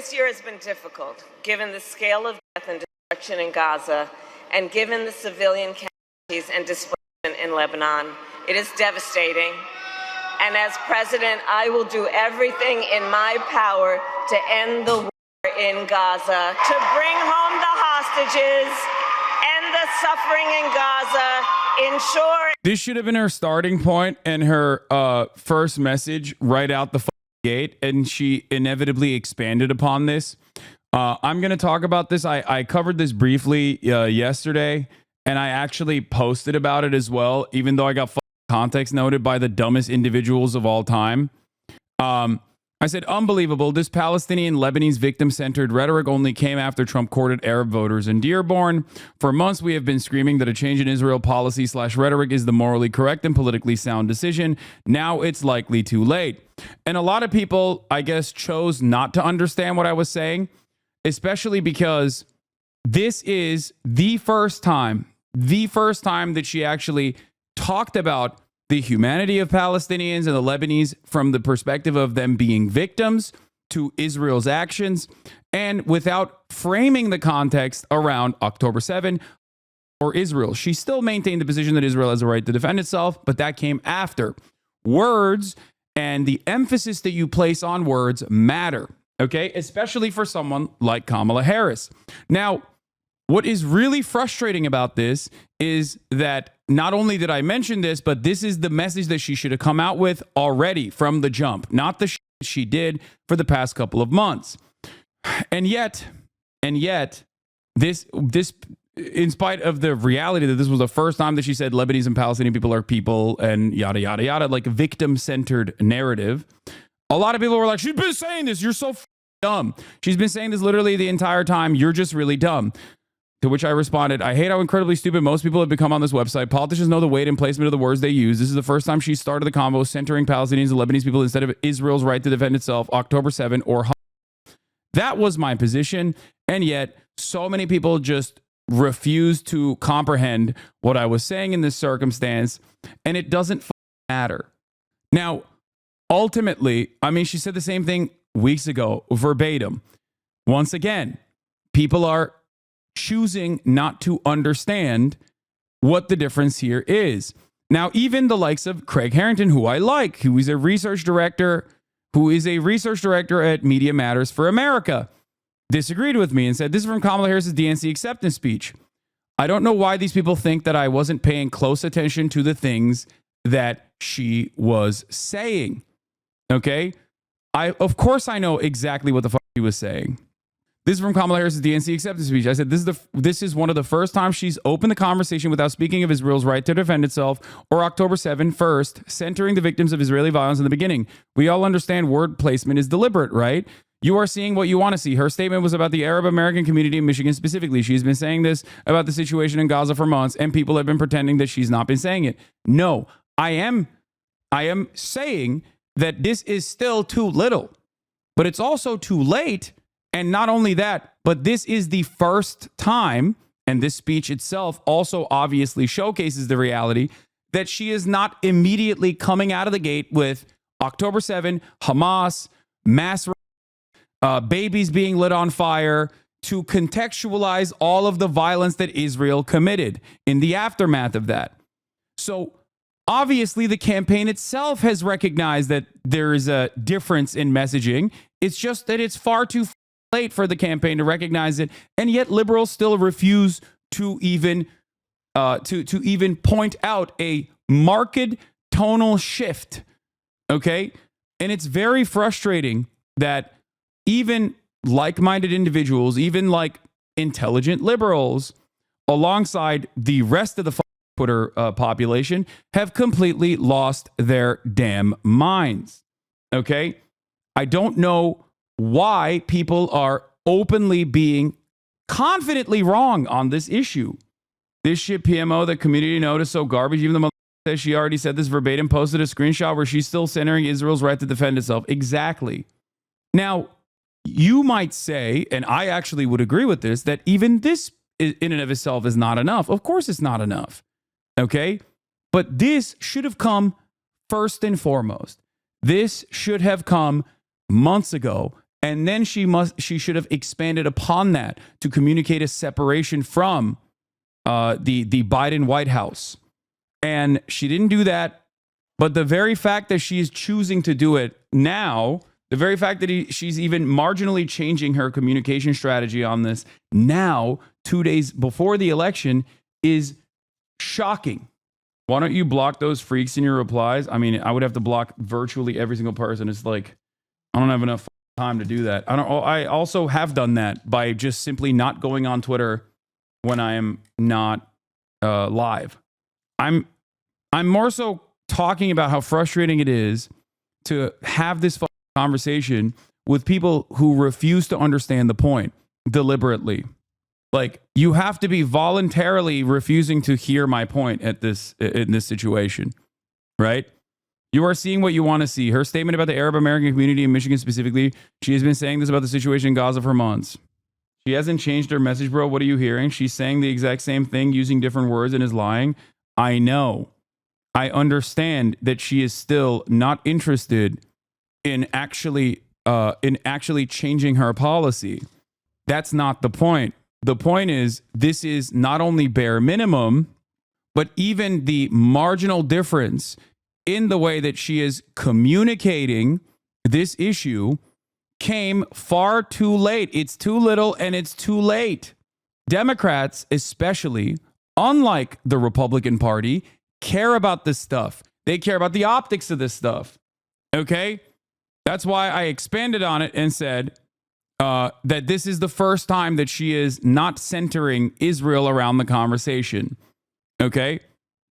This year has been difficult, given the scale of death and destruction in Gaza, and given the civilian casualties and displacement in Lebanon. It is devastating. And as president, I will do everything in my power to end the war in Gaza, to bring home the hostages, end the suffering in Gaza, ensure... This should have been her starting point and her first message right out the gate, and she inevitably expanded upon this. I'm going to talk about this. I covered this briefly yesterday, and I actually posted about it as well, even though I got context noted by the dumbest individuals of all time. I said, unbelievable. This Palestinian Lebanese victim-centered rhetoric only came after Trump courted Arab voters in Dearborn. For months, we have been screaming that a change in Israel policy / rhetoric is the morally correct and politically sound decision. Now it's likely too late. And a lot of people, I guess, chose not to understand what I was saying, especially because this is the first time that she actually talked about the humanity of Palestinians and the Lebanese from the perspective of them being victims to Israel's actions, and without framing the context around October 7 or Israel. She still maintained the position that Israel has a right to defend itself, but that came after. Words and the emphasis that you place on words matter, okay? Especially for someone like Kamala Harris. Now, what is really frustrating about this is that not only did I mention this, but this is the message that she should have come out with already from the jump, not the shit she did for the past couple of months. And yet, this, in spite of the reality that this was the first time that she said Lebanese and Palestinian people are people and yada, yada, yada, like a victim-centered narrative, a lot of people were like, she's been saying this, you're so dumb. She's been saying this literally the entire time, you're just really dumb. To which I responded, I hate how incredibly stupid most people have become on this website. Politicians know the weight and placement of the words they use. This is the first time she started the convo centering Palestinians and Lebanese people instead of Israel's right to defend itself, October 7 or... That was my position, and yet so many people just refused to comprehend what I was saying in this circumstance, and it doesn't matter. Now, ultimately, I mean, she said the same thing weeks ago, verbatim. Once again, people are choosing not to understand what the difference here is. Now, even the likes of Craig Harrington, who I like, who is a research director at Media Matters for America, disagreed with me and said, this is from Kamala Harris's DNC acceptance speech. I don't know why these people think that I wasn't paying close attention to the things that she was saying. Okay? Of course I know exactly what the fuck she was saying. This is from Kamala Harris's DNC acceptance speech. I said, this is one of the first times she's opened the conversation without speaking of Israel's right to defend itself or October 7 first, centering the victims of Israeli violence in the beginning. We all understand word placement is deliberate, right? You are seeing what you want to see. Her statement was about the Arab American community in Michigan specifically. She's been saying this about the situation in Gaza for months, and people have been pretending that she's not been saying it. No, I am saying that this is still too little, but it's also too late. And not only that, but this is the first time, and this speech itself also obviously showcases the reality that she is not immediately coming out of the gate with October 7, Hamas, mass babies being lit on fire, to contextualize all of the violence that Israel committed in the aftermath of that. So obviously the campaign itself has recognized that there is a difference in messaging. It's just that it's far too late for the campaign to recognize it, and yet liberals still refuse to even point out a marked tonal shift. Okay, and it's very frustrating that even like-minded individuals, even like intelligent liberals, alongside the rest of the Twitter population, have completely lost their damn minds. Okay, I don't know why people are openly being confidently wrong on this issue. This shit PMO, the community notice, so garbage. Even the mother says she already said this verbatim, posted a screenshot where she's still centering Israel's right to defend itself. Exactly. Now, you might say, and I actually would agree with this, that even this in and of itself is not enough. Of course it's not enough. Okay? But this should have come first and foremost. This should have come months ago. And then she should have expanded upon that to communicate a separation from the Biden White House. And she didn't do that. But the very fact that she is choosing to do it now, the very fact that she's even marginally changing her communication strategy on this now, 2 days before the election, is shocking. Why don't you block those freaks in your replies? I mean, I would have to block virtually every single person. It's like, I don't have enough time to do that. I also have done that by just simply not going on Twitter when I am not live. I'm more so talking about how frustrating it is to have this conversation with people who refuse to understand the point deliberately. Like, you have to be voluntarily refusing to hear my point in this situation, right? You are seeing what you want to see. Her statement about the Arab American community in Michigan specifically, she has been saying this about the situation in Gaza for months. She hasn't changed her message, bro. What are you hearing? She's saying the exact same thing using different words and is lying. I know. I understand that she is still not interested in actually changing her policy. That's not the point. The point is, this is not only bare minimum, but even the marginal difference in the way that she is communicating this issue came far too late. It's too little and it's too late. Democrats, especially, unlike the Republican Party, care about this stuff. They care about the optics of this stuff. Okay? That's why I expanded on it and said that this is the first time that she is not centering Israel around the conversation. Okay?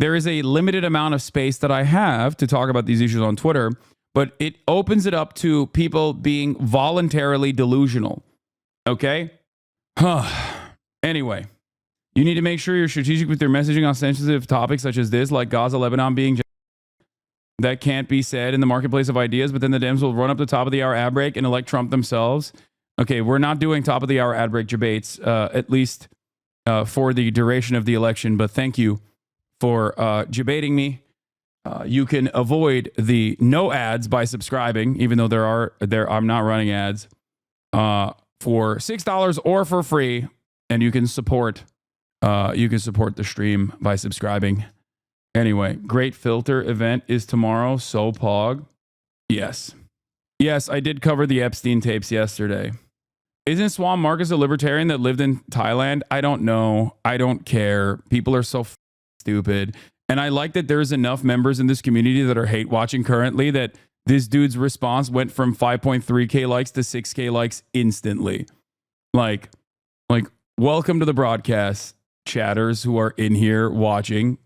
There is a limited amount of space that I have to talk about these issues on Twitter, but it opens it up to people being voluntarily delusional. Okay? Anyway. You need to make sure you're strategic with your messaging on sensitive topics such as this, like Gaza, Lebanon being that can't be said in the marketplace of ideas, but then the Dems will run up the top of the hour ad break and elect Trump themselves. Okay, we're not doing top of the hour ad break debates, at least for the duration of the election, but thank you for debating me. You can avoid the no ads by subscribing, even though I'm not running ads, for $6 or for free, and you can support the stream by subscribing. Anyway, Great Filter event is tomorrow. So Pog. Yes, I did cover the Epstein tapes yesterday. Isn't Swam Marcus a libertarian that lived in Thailand? I don't know. I don't care. People are so stupid. And I like that there's enough members in this community that are hate watching currently that this dude's response went from 5.3K likes to 6K likes instantly. Like, welcome to the broadcast, chatters who are in here watching,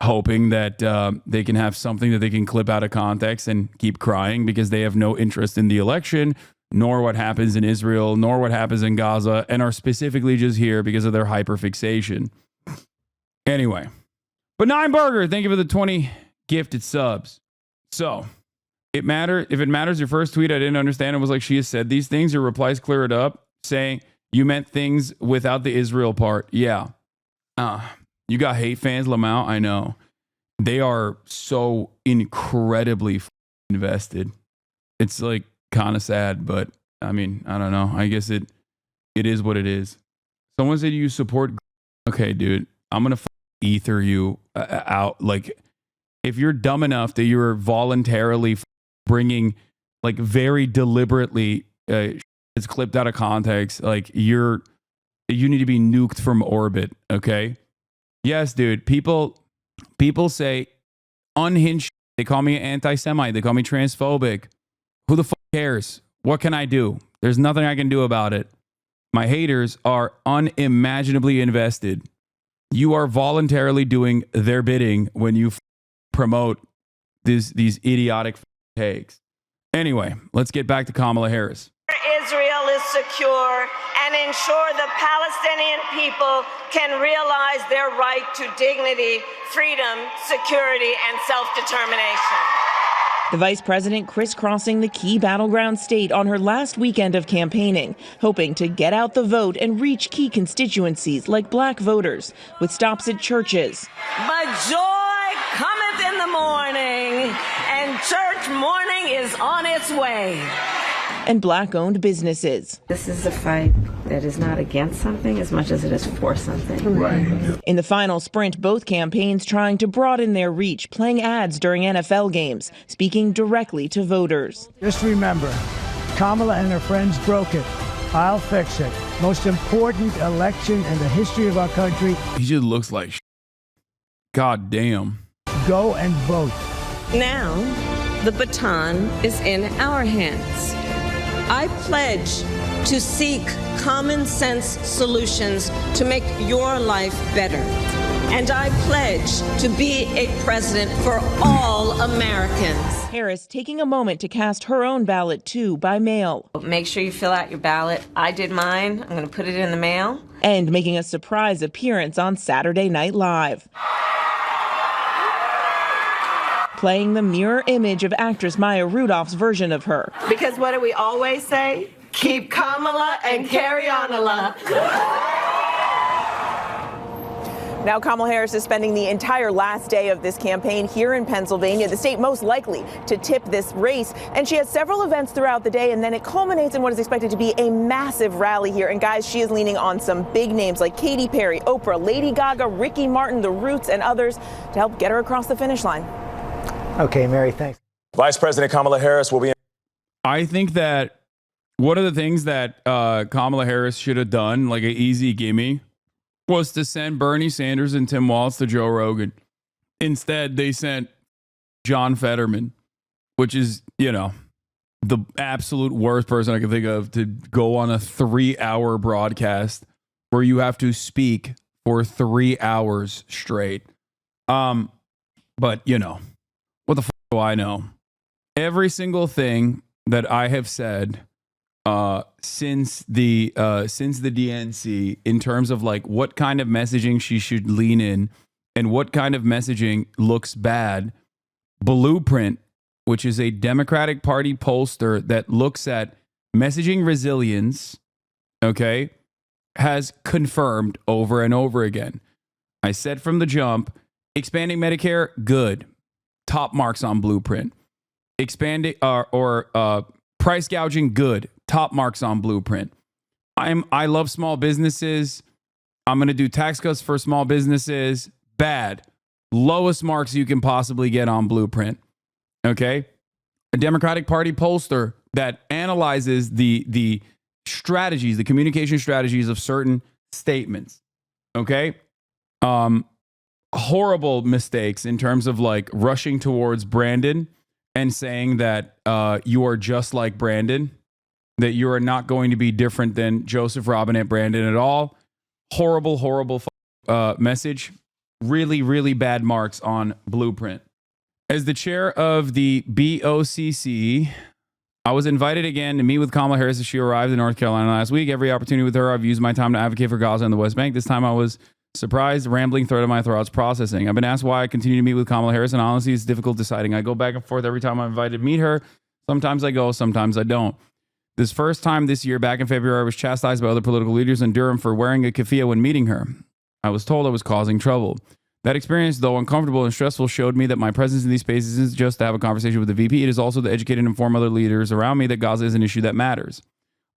hoping that they can have something that they can clip out of context and keep crying because they have no interest in the election, nor what happens in Israel, nor what happens in Gaza, and are specifically just here because of their hyperfixation. Anyway, Benign Burger, thank you for the 20 gifted subs. So, if it matters, your first tweet I didn't understand. It was like, she has said these things. Your replies clear it up, saying you meant things without the Israel part. Yeah. You got hate fans, Lamau. I know. They are so incredibly invested. It's like kind of sad, but I mean, I don't know. I guess it is what it is. Someone said you support. Okay, dude, I'm going to ether you out. Like, if you're dumb enough that you're voluntarily bringing, like, very deliberately, it's clipped out of context, like, you need to be nuked from orbit. Okay. Yes, dude. People say unhinged. They call me anti-Semite. They call me transphobic. Who the fuck cares? What can I do? There's nothing I can do about it. My haters are unimaginably invested. You are voluntarily doing their bidding when you promote these idiotic takes. Anyway, let's get back to Kamala Harris. Israel is secure and ensure the Palestinian people can realize their right to dignity, freedom, security, and self-determination. The vice president crisscrossing the key battleground state on her last weekend of campaigning, hoping to get out the vote and reach key constituencies like black voters, with stops at churches. But joy cometh in the morning, and church morning is on its way. and Black-owned businesses. This is a fight that is not against something as much as it is for something. Right. In the final sprint, both campaigns trying to broaden their reach, playing ads during NFL games, speaking directly to voters. Just remember, Kamala and her friends broke it. I'll fix it. Most important election in the history of our country. He just looks like God damn. Go and vote. Now, the baton is in our hands. I pledge to seek common sense solutions to make your life better. And I pledge to be a president for all Americans. Harris taking a moment to cast her own ballot, too, by mail. Make sure you fill out your ballot. I did mine. I'm going to put it in the mail. And making a surprise appearance on Saturday Night Live. Playing the mirror image of actress Maya Rudolph's version of her. Because what do we always say? Keep Kamala and carry on a lot. Now Kamala Harris is spending the entire last day of this campaign here in Pennsylvania, the state most likely to tip this race. And she has several events throughout the day, and then it culminates in what is expected to be a massive rally here. And guys, she is leaning on some big names like Katy Perry, Oprah, Lady Gaga, Ricky Martin, The Roots, and others to help get her across the finish line. Okay, Mary, thanks. Vice President Kamala Harris will be. I think that one of the things that Kamala Harris should have done, like an easy gimme, was to send Bernie Sanders and Tim Walz to Joe Rogan. Instead, they sent John Fetterman, which is, you know, the absolute worst person I can think of to go on a 3-hour broadcast where you have to speak for 3 hours straight. But, you know, what the fuck do I know? Every single thing that I have said since the DNC in terms of like what kind of messaging she should lean in and what kind of messaging looks bad. Blueprint, which is a Democratic Party pollster that looks at messaging resilience, okay, has confirmed over and over again. I said from the jump, expanding Medicare, good. Top marks on Blueprint. Expanding price gouging, good. Top marks on Blueprint. I love small businesses. I'm going to do tax cuts for small businesses. Bad. Lowest marks you can possibly get on Blueprint. Okay? A Democratic Party pollster that analyzes the strategies, the communication strategies of certain statements. Okay? Horrible mistakes in terms of like rushing towards Brandon and saying that you are just like Brandon, that you are not going to be different than Joseph Robinette Brandon at all. Horrible message. Really, really bad marks on Blueprint. As the chair of the BOCC, I was invited again to meet with Kamala Harris as she arrived in North Carolina last week. Every opportunity with her, I've used my time to advocate for Gaza and the West Bank. This time I was surprised, rambling thread of my thoughts processing. I've been asked why I continue to meet with Kamala Harris, and honestly, it's difficult deciding. I go back and forth every time I'm invited to meet her. Sometimes I go, sometimes I don't. This first time this year, back in February, I was chastised by other political leaders in Durham for wearing a keffiyeh when meeting her. I was told I was causing trouble. That experience, though uncomfortable and stressful, showed me that my presence in these spaces isn't just to have a conversation with the VP. It is also to educate and inform other leaders around me that Gaza is an issue that matters.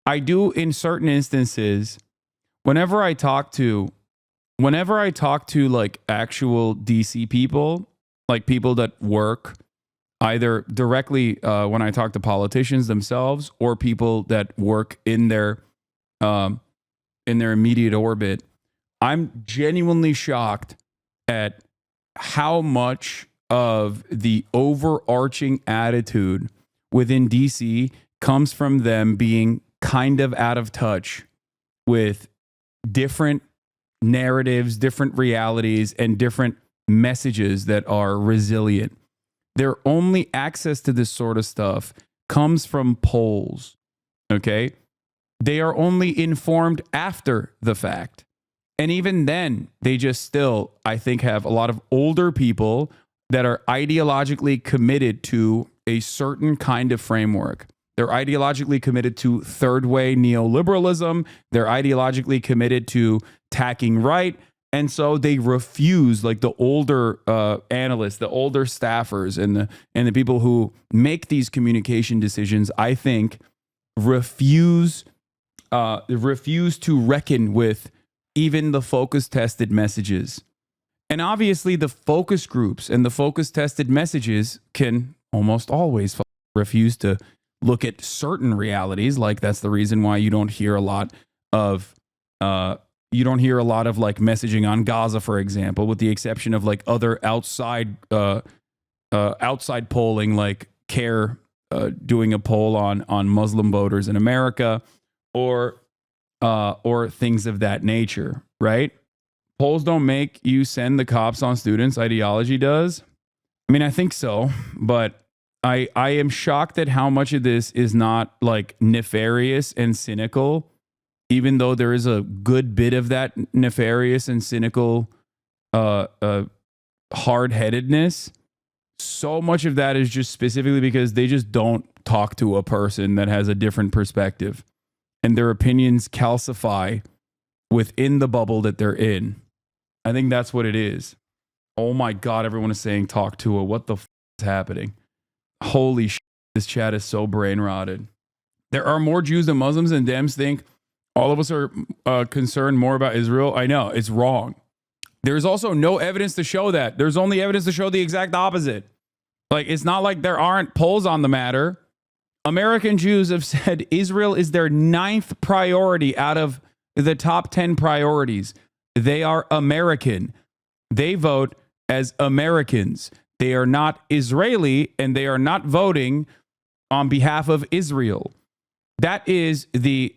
I do, in certain instances, whenever I talk to like actual DC people, like people that work either directly when I talk to politicians themselves or people that work in their immediate orbit, I'm genuinely shocked at how much of the overarching attitude within DC comes from them being kind of out of touch with different narratives, different realities, and different messages that are resilient. Their only access to this sort of stuff comes from polls, okay? They are only informed after the fact. And even then, they just still, I think, have a lot of older people that are ideologically committed to a certain kind of framework. They're ideologically committed to third way neoliberalism. They're ideologically committed to tacking right. And so they refuse, like the older analysts, the older staffers, and the people who make these communication decisions, I think, refuse to reckon with even the focus tested messages. And obviously the focus groups and the focus tested messages can almost always refuse to look at certain realities. Like that's the reason why you don't hear a lot of like messaging on Gaza, for example, with the exception of like other outside polling, like CARE doing a poll on Muslim voters in America, or things of that nature, right? Polls don't make you send the cops on students. Ideology does. I mean, I think so, but I am shocked at how much of this is not like nefarious and cynical, even though there is a good bit of that nefarious and cynical hard-headedness. So much of that is just specifically because they just don't talk to a person that has a different perspective, and their opinions calcify within the bubble that they're in. I think that's what it is. Oh my God, everyone is saying talk to a. What the f is happening? Holy shit, this chat is so brain rotted. There are more Jews than Muslims, and Dems think all of us are concerned more about Israel. I know, it's wrong. There's also no evidence to show that. There's only evidence to show the exact opposite. Like, it's not like there aren't polls on the matter. American Jews have said Israel is their 9th priority out of the top 10 priorities. They are American. They vote as Americans. They are not Israeli, and they are not voting on behalf of Israel. That is the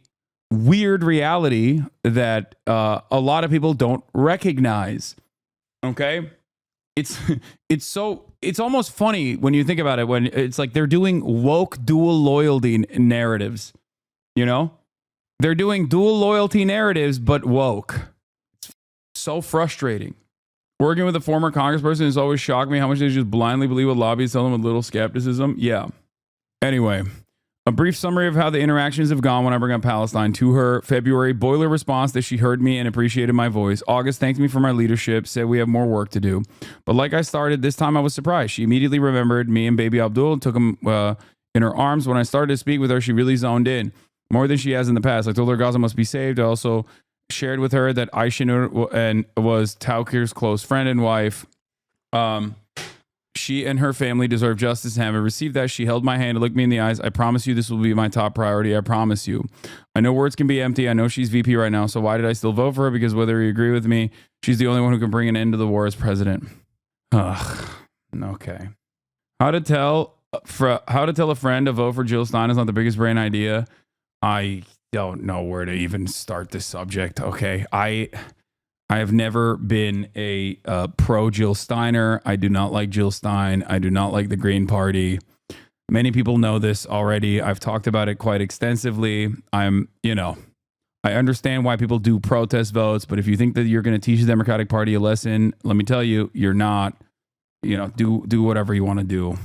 weird reality that a lot of people don't recognize. Okay? It's almost funny when you think about it, when it's like they're doing woke dual loyalty narratives. You know? They're doing dual loyalty narratives, but woke. It's so frustrating. Working with a former congressperson has always shocked me how much they just blindly believe what lobbyists tell them with little skepticism. Yeah. Anyway, a brief summary of how the interactions have gone when I bring up Palestine to her. February, boiler response that she heard me and appreciated my voice. August, thanked me for my leadership, said we have more work to do. But like I started, this time I was surprised. She immediately remembered me and baby Abdul and took him in her arms. When I started to speak with her, she really zoned in, more than she has in the past. I told her Gaza must be saved. I also shared with her that Aisha and was Tawkir's close friend and wife. She and her family deserve justice and haven't received that. She held my hand and looked me in the eyes. I promise you this will be my top priority. I promise you. I know words can be empty. I know she's VP right now. So why did I still vote for her? Because whether you agree with me, she's the only one who can bring an end to the war as president. Ugh. Okay. How to tell a friend to vote for Jill Stein is not the biggest brain idea. I don't know where to even start this subject. Okay. I have never been a pro Jill Steiner. I do not like Jill Stein. I do not like the Green Party. Many people know this already. I've talked about it quite extensively. I understand why people do protest votes, but if you think that you're going to teach the Democratic Party a lesson, let me tell you, you're not. Do whatever you want to do.